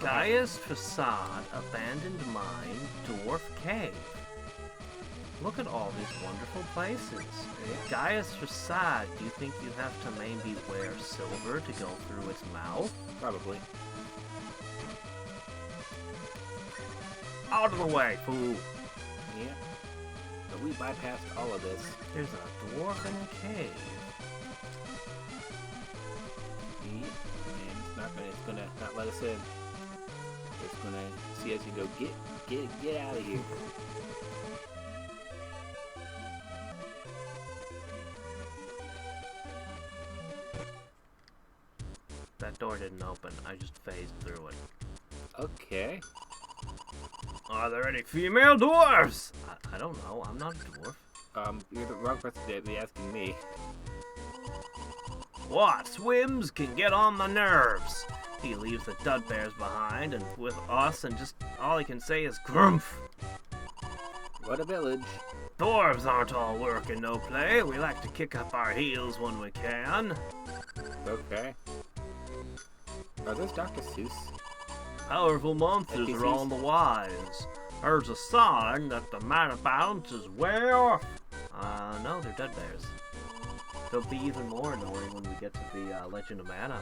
Speaker 2: Gaia's Facade, Abandoned Mine, Dwarf Cave. Look at all these wonderful places. Gaia's Facade, do you think you have to maybe wear silver to go through its mouth?
Speaker 1: Probably.
Speaker 2: Out of the way, fool!
Speaker 1: Yeah. So we bypassed all of this.
Speaker 2: There's a dwarven cave.
Speaker 1: And it's gonna not let us in. It's gonna see us and go, get out of here.
Speaker 2: That door didn't open. I just phased through it.
Speaker 1: Okay.
Speaker 2: Are there any female dwarves? I don't know. I'm not a dwarf.
Speaker 1: You're the wrong person to be asking me.
Speaker 2: What swims can get on my nerves? He leaves the dud bears behind, and with us, and just all he can say is grumph.
Speaker 1: What a village.
Speaker 2: Dwarves aren't all work and no play. We like to kick up our heels when we can.
Speaker 1: Okay. Are those Dr. Seuss?
Speaker 2: Powerful monsters are on the wise. There's a sign that the mana balance is way off. No, they're dud bears. They'll be even more annoying when we get to the Legend of Mana.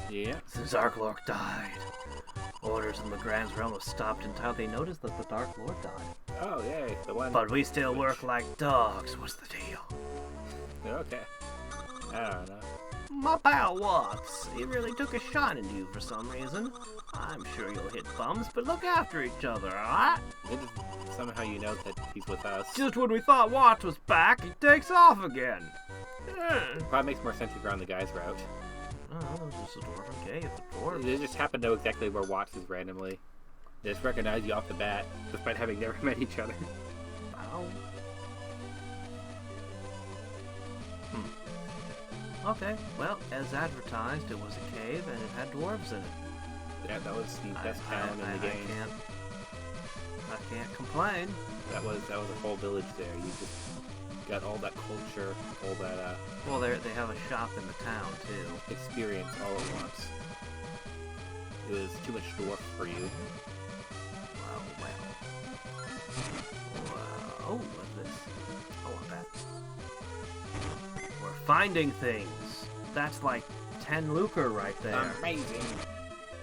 Speaker 1: Yeah.
Speaker 2: Since Dark Lord died, orders in the Grand's realm have stopped until they noticed that the Dark Lord died.
Speaker 1: Oh, yay. The one.
Speaker 2: But we still work like dogs. What's the deal?
Speaker 1: Okay. I don't know.
Speaker 2: My pal Watts, he really took a shine into you for some reason. I'm sure you'll hit bums, but look after each other, alright?
Speaker 1: Somehow you know that he's with us.
Speaker 2: Just when we thought Watts was back, he takes off again.
Speaker 1: Probably makes more sense if you're on the guy's route.
Speaker 2: Oh, this is a dwarven cave. A dwarf.
Speaker 1: They just happen to know exactly where Watts is randomly. They just recognize you off the bat, despite having never met each other.
Speaker 2: Wow. Okay, well, as advertised, it was a cave and it had dwarves in it.
Speaker 1: Yeah, that was the best town in the game.
Speaker 2: I can't complain.
Speaker 1: That was a whole village there. You just got all that culture, all that
Speaker 2: Well, they have a shop in the town too.
Speaker 1: experience all at once. It was too much dwarf for you.
Speaker 2: Oh, what's this? I want that. We're finding things. That's like 10 lucre right there.
Speaker 1: Amazing.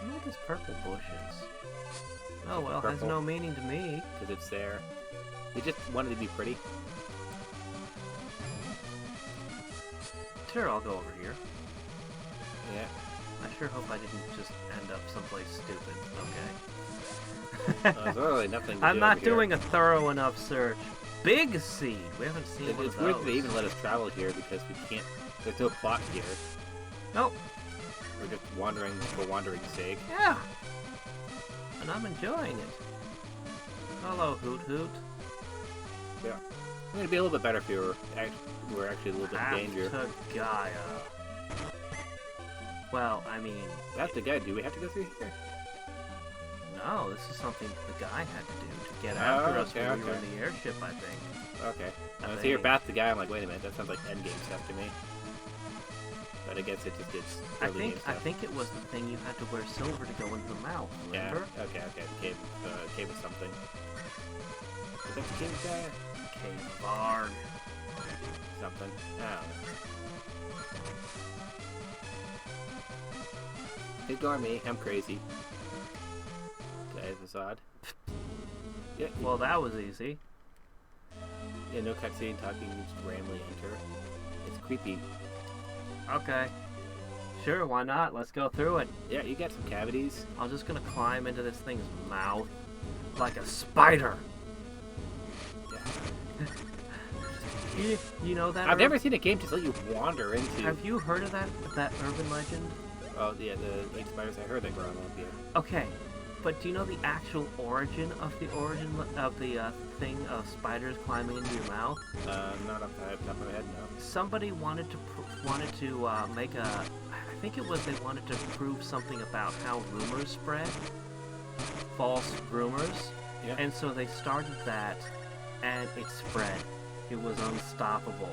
Speaker 2: Look at these purple bushes. Oh well, has
Speaker 1: Purple.
Speaker 2: no meaning to me.
Speaker 1: Because it's there. They just wanted to be pretty.
Speaker 2: Sure, I'll go over here.
Speaker 1: Yeah.
Speaker 2: I sure hope I didn't just end up someplace stupid. Okay.
Speaker 1: There's really nothing to
Speaker 2: I'm
Speaker 1: do
Speaker 2: not
Speaker 1: over here.
Speaker 2: doing a thorough enough search. Big seed. We haven't seen one
Speaker 1: It's
Speaker 2: of
Speaker 1: weird
Speaker 2: those.
Speaker 1: that they even let us travel here because we can't. There's no plot here.
Speaker 2: Nope.
Speaker 1: We're just wandering for wandering's sake.
Speaker 2: Yeah. And I'm enjoying it. Hello, Hoot Hoot.
Speaker 1: Yeah. It's going to be a little bit better if we were actually a little bit in danger.
Speaker 2: To Gaia. Well, I mean,
Speaker 1: That's the guy. Do we have to go through here?
Speaker 2: no, this is something the guy had to do to get after us when we were in the airship, I think.
Speaker 1: Okay.
Speaker 2: I
Speaker 1: So you're
Speaker 2: think.
Speaker 1: back the guy. I'm like, wait a minute. That sounds like endgame stuff to me. But I guess it just is
Speaker 2: I
Speaker 1: early game
Speaker 2: think
Speaker 1: stuff.
Speaker 2: it was the thing you had to wear silver to go into the mouth,
Speaker 1: Yeah.
Speaker 2: remember?
Speaker 1: Okay. Cave of something. Is that the cave guy?
Speaker 2: Cave Bard.
Speaker 1: Something. I don't know. Ignore me. I'm crazy. Okay, facade. Yeah.
Speaker 2: Well, that was easy.
Speaker 1: Yeah, no cutscene, talking, just randomly enter. It's creepy.
Speaker 2: Okay. Sure, why not? Let's go through it.
Speaker 1: Yeah, you got some cavities.
Speaker 2: I'm just gonna climb into this thing's mouth like a spider.
Speaker 1: Yeah.
Speaker 2: You know that?
Speaker 1: I've never seen a game just let you wander into.
Speaker 2: Have you heard of that urban legend?
Speaker 1: Oh, yeah, the 8 spiders. I heard that growing up, yeah.
Speaker 2: Okay, but do you know the actual origin of the thing of spiders climbing into your mouth?
Speaker 1: Not off the top of my head, no.
Speaker 2: Somebody wanted to make a. I think it was they wanted to prove something about how rumors spread, false rumors,
Speaker 1: Yeah.
Speaker 2: and so they started that, and it spread. It was unstoppable.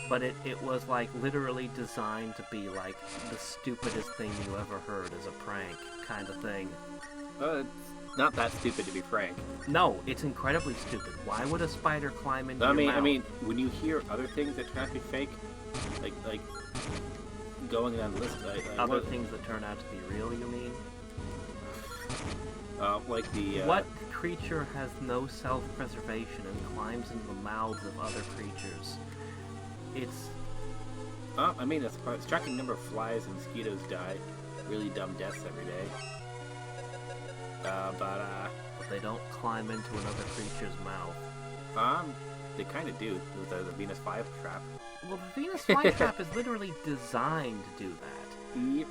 Speaker 2: But it was like literally designed to be like the stupidest thing you ever heard as a prank kind of thing.
Speaker 1: It's not that stupid, to be frank.
Speaker 2: No, it's incredibly stupid. Why would a spider climb into your mouth?
Speaker 1: I mean, when you hear other things that turn out to be fake, like going down the list,
Speaker 2: Other things that turn out to be real, you mean?
Speaker 1: like the
Speaker 2: What creature has no self-preservation and climbs into the mouths of other creatures? It's...
Speaker 1: I mean, a striking number of flies and mosquitoes die really dumb deaths every day. But
Speaker 2: they don't climb into another creature's mouth.
Speaker 1: they kind of do with the Venus flytrap.
Speaker 2: Well, the Venus flytrap is literally designed to do that.
Speaker 1: Yep.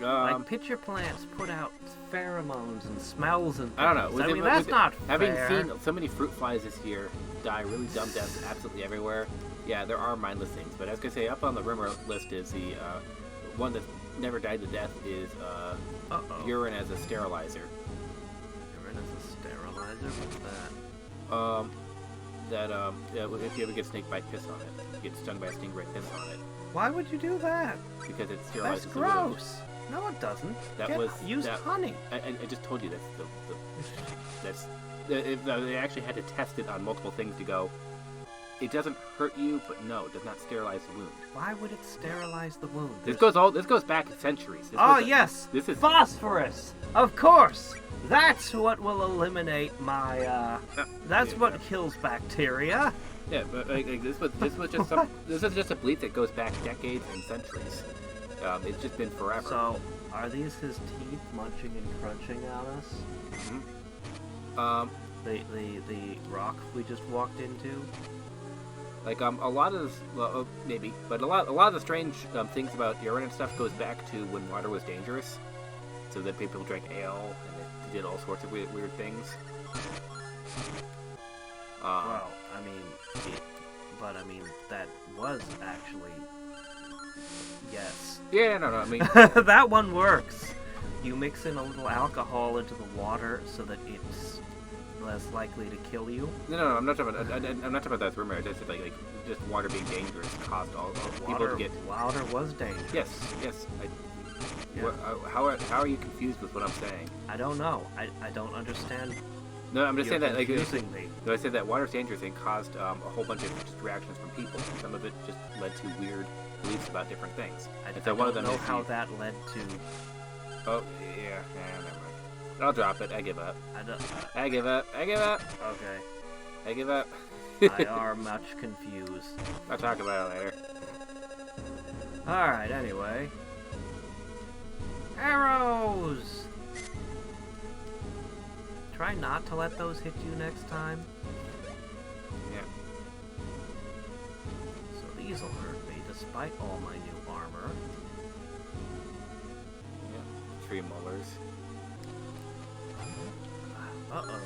Speaker 2: Like pitcher plants put out pheromones and smells and things.
Speaker 1: I don't know.
Speaker 2: I mean, that's not
Speaker 1: having
Speaker 2: fair.
Speaker 1: seen so many fruit flies this year die really dumb deaths absolutely everywhere. Yeah, there are mindless things, but I was gonna say up on the rumor list is the one that never died to death is urine as a sterilizer.
Speaker 2: Urine as a sterilizer? What's that?
Speaker 1: If you ever get snake bite, piss on it. You get stung by a stingray, piss on it.
Speaker 2: Why would you do that?
Speaker 1: Because it sterilizes
Speaker 2: That's
Speaker 1: the wound.
Speaker 2: gross. No, it doesn't. Use
Speaker 1: that,
Speaker 2: honey.
Speaker 1: I just told you they actually had to test it on multiple things to go. It doesn't hurt you, but no, it does not sterilize the wound.
Speaker 2: Why would it sterilize the wound?
Speaker 1: This goes back centuries.
Speaker 2: Yes.
Speaker 1: This is
Speaker 2: phosphorus. Of course. That's what will eliminate my. That's what kills bacteria.
Speaker 1: Yeah, but this was just this is just a bleach that goes back decades and centuries. It's just been forever.
Speaker 2: So, are these his teeth munching and crunching at us?
Speaker 1: Mm-hmm.
Speaker 2: The rock we just walked into.
Speaker 1: Like a lot of this, well, maybe, but a lot of the strange things about urine and stuff goes back to when water was dangerous, so that people drank ale and they did all sorts of weird things.
Speaker 2: Well, I mean, that was actually yes.
Speaker 1: Yeah, no, I mean
Speaker 2: that one works. You mix in a little alcohol into the water so that it's less likely to kill you.
Speaker 1: No, I'm not talking about. I'm not talking about that rumor. I just said like just water being dangerous caused all people to get.
Speaker 2: Water was dangerous.
Speaker 1: Yes.
Speaker 2: Yeah.
Speaker 1: How are you confused with what I'm saying?
Speaker 2: I don't know. I don't understand.
Speaker 1: No, I'm just saying that like
Speaker 2: confusing me.
Speaker 1: I said that water's dangerous and caused a whole bunch of just reactions from people. Some of it just led to weird beliefs about different things.
Speaker 2: I don't know how that led to.
Speaker 1: Oh yeah, never mind. I'll drop it. I give up. I give up.
Speaker 2: Okay.
Speaker 1: I give up.
Speaker 2: I are much confused.
Speaker 1: I'll talk about it later.
Speaker 2: Alright, anyway. Arrows! Try not to let those hit you next time.
Speaker 1: Yeah.
Speaker 2: So these will hurt me despite all my new armor.
Speaker 1: Yeah. Tree molars.
Speaker 2: Uh-oh.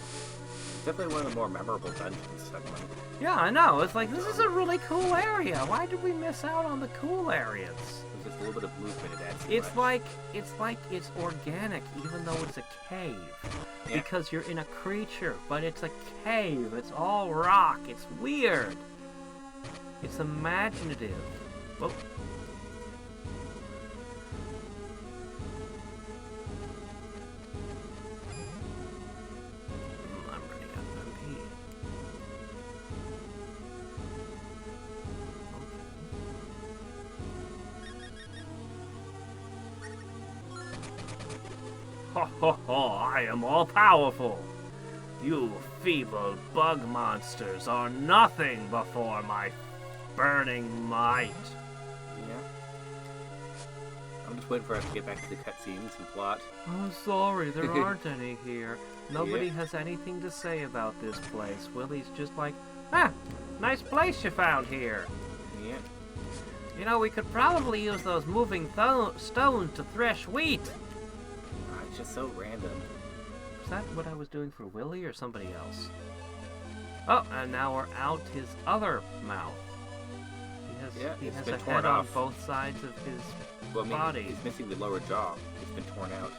Speaker 1: Definitely one of the more memorable dungeons segment.
Speaker 2: Yeah, I know. It's like, this is a really cool area. Why did we miss out on the cool areas?
Speaker 1: There's just a little bit of movement it adds.
Speaker 2: It's like it's organic, even though it's a cave. Yeah. Because you're in a creature, but it's a cave. It's all rock. It's weird. It's imaginative. Whoa. Ho ho ho, I am all powerful. You feeble bug monsters are nothing before my burning might.
Speaker 1: Yeah. I'm just waiting for us to get back to the cutscenes and plot.
Speaker 2: Oh, sorry, there aren't any here. Nobody has anything to say about this place. Willie's just like, nice place you found here.
Speaker 1: Yeah.
Speaker 2: You know, we could probably use those moving stones to thresh wheat.
Speaker 1: It's just so random.
Speaker 2: Is that what I was doing for Willie or somebody else? Oh, and now we're out his other mouth. He has a head on both sides of his body.
Speaker 1: He's missing the lower jaw. It's been torn out.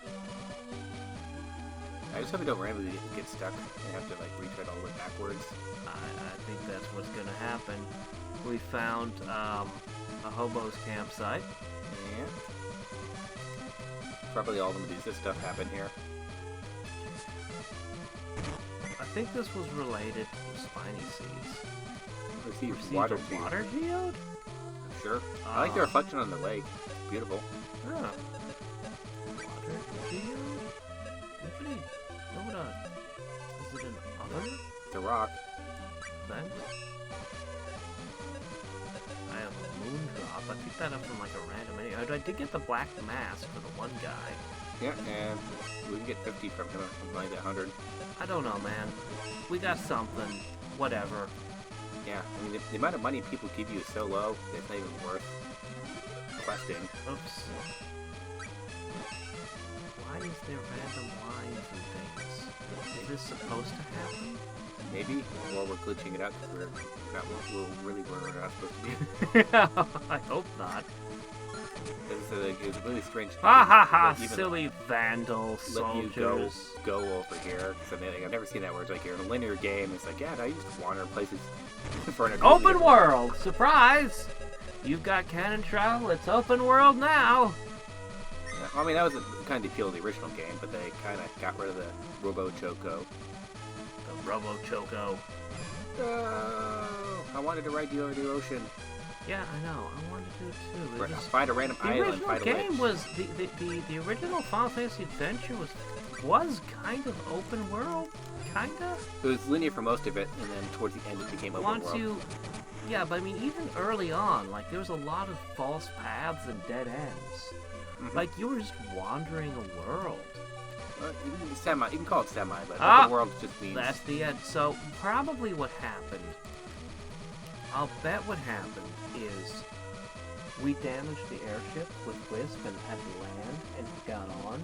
Speaker 1: I just hope we don't randomly get stuck and have to like retread all the way backwards.
Speaker 2: I think that's what's gonna happen. We found a hobo's campsite.
Speaker 1: Yeah. Probably all of this stuff happened here.
Speaker 2: I think this was related to spiny seeds.
Speaker 1: Received water
Speaker 2: geode?
Speaker 1: Sure. I like the reflection on the lake. It's beautiful.
Speaker 2: Yeah. Water geode? Anybody know what is it an oven?
Speaker 1: It's a rock.
Speaker 2: Vent? I have a moon drop. I picked that up from like a random area. I did get the black mask for the one guy.
Speaker 1: Yeah, and we can get 50 from him, like 100.
Speaker 2: I don't know, man. We got something. Whatever.
Speaker 1: Yeah, I mean, the amount of money people give you is so low, it's not even worth questing.
Speaker 2: Oops. is there random lines and things? Is this supposed to happen?
Speaker 1: Maybe, or we're glitching it out because we're really where we're not supposed to be.
Speaker 2: I hope not.
Speaker 1: It was a really strange.
Speaker 2: Ha ha ha!
Speaker 1: Even
Speaker 2: Silly vandal
Speaker 1: let you
Speaker 2: soldiers.
Speaker 1: go over here. Because I've never seen that where it's like you're in a linear game. It's like, yeah, I used to wander places for an
Speaker 2: Open world! Surprise! You've got cannon travel, it's open world now!
Speaker 1: I mean, that was kind of the appeal of the original game, but they kind of got rid of the Robo Choco.
Speaker 2: The Robo Choco.
Speaker 1: Oh, I wanted to ride you over the ocean.
Speaker 2: Yeah, I know. I wanted to too.
Speaker 1: Find a random island, find a
Speaker 2: The original game
Speaker 1: witch.
Speaker 2: was the original Final Fantasy Adventure was kind of open world, kinda.
Speaker 1: It was linear for most of it, and then towards the end it became open world.
Speaker 2: Yeah, but I mean, even early on, like there was a lot of false paths and dead ends.
Speaker 1: Mhm.
Speaker 2: Like you were just wandering a world.
Speaker 1: You can call it semi, but open world just means.
Speaker 2: That's the end. So probably what happened. I'll bet what happened is we damaged the airship with Wisp and had to land and it got on.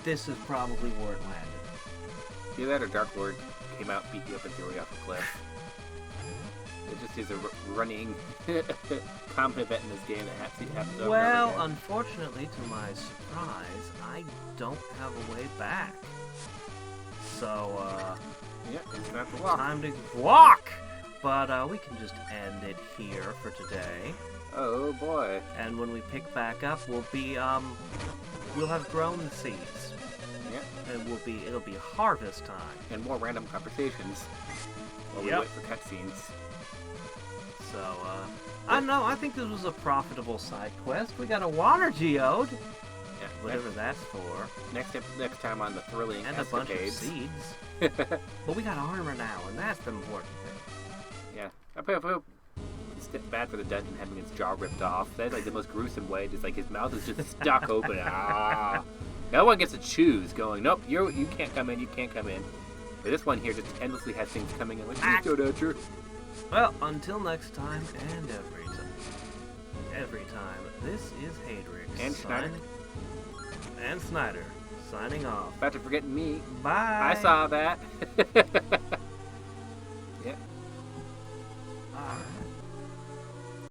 Speaker 2: This is probably where it landed.
Speaker 1: Either that or Dark Lord came out, beat you up, and threw you off a cliff. It just is a running common event in this game that happens over and over again.
Speaker 2: Unfortunately, to my surprise, I don't have a way back. So,
Speaker 1: Yeah, it's gonna have to walk.
Speaker 2: time to walk! But we can just end it here for today.
Speaker 1: Oh boy.
Speaker 2: And when we pick back up, we'll have grown the seeds.
Speaker 1: Yeah.
Speaker 2: And it'll be harvest time.
Speaker 1: And more random conversations while we
Speaker 2: Yep.
Speaker 1: wait for cutscenes.
Speaker 2: So, I don't know, I think this was a profitable side quest. We got a water geode,
Speaker 1: Yeah.
Speaker 2: whatever that's for,
Speaker 1: Next time on the thrilling
Speaker 2: and a bunch of
Speaker 1: escapades.
Speaker 2: seeds. But we got armor now, and that's the important thing.
Speaker 1: Yeah. I feel it's bad for the dungeon having its jaw ripped off. That's like the most gruesome way. Just like his mouth is just stuck open. Ah. No one gets to choose. Going, nope, you can't come in. You can't come in. But this one here just endlessly has things coming in. Like, just go at you.
Speaker 2: Well, until next time, and every time, this is Hadriex.
Speaker 1: And Schneider.
Speaker 2: And Snyder, signing off.
Speaker 1: About to forget me.
Speaker 2: Bye!
Speaker 1: I saw that. Yeah.